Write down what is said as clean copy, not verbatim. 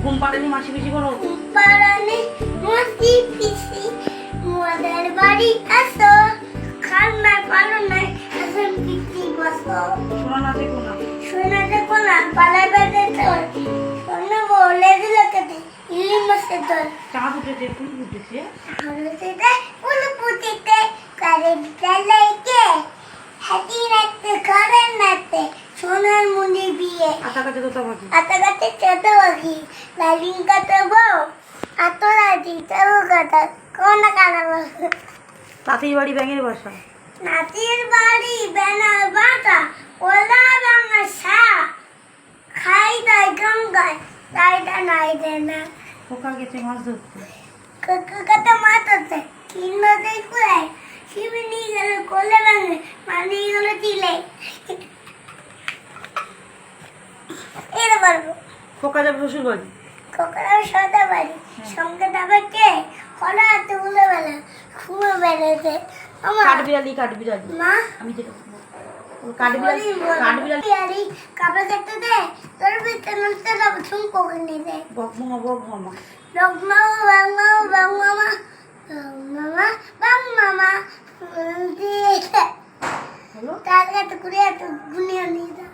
ঘুম পাড়ানি মাসি পিসি বলো। পারানি মাসি পিসি মোদের বাড়ি আসো, খান্না পালো নাই আসন পিসি বসো। শোনা না দেখো না। শোনা দেখো না পালা বেঁধে তোর, শোনা বলে দিল কেটে ইলি মাসে তোর। চাঁদ উঠেছে, ফুল উঠেছে। হলুদিতে ফুল পুঁতিতে করে দিতে হাতি রাখতে করে নাতে সোনার মুনি বিয়ে। আতা কাছে তো পাখি। আতা গাছে ছোট পাখি লালিং কাটা বউ আত রাজি চাবো কাটা কোন কাটাবো। তাঁতির বাড়ি ব্যাঙের বাসা। নাতির বাড়ি বেনার বাটা ওলা বাংলা সা খাই দায় গঙ্গায় দায়টা নাই দেনা। খোকা গেছে মাছ ধরতে। কাকা মাথাতে কিনো দেই কুড়ায় শিবি নিয়ে গেল কোলে ভাঙে পানি গেল চিলে। এর বলবো খোকা যাবে শ্বশুর বাড়ি। কোকড়া সাদা বাড়ি সঙ্গে যাবে কে খোলা হাতে উলে বেলা খুব বেড়েছে আমার কাঠবিড়ালি কাঠবিড়ালি। মা আমি যেটা কাঠবিড়ালি কাঠবিড়ালি। বিহারি কাপড় কাটতে দে তোর ভিতরে নষ্ট সব ঝুমকো কিনে দে। বকমা বকমা। রগমা বাংমা বাংমামা বাংমামা বাংমামা হলো তার কাছে কুড়িয়ে গুনিয়ে নিয়ে যা।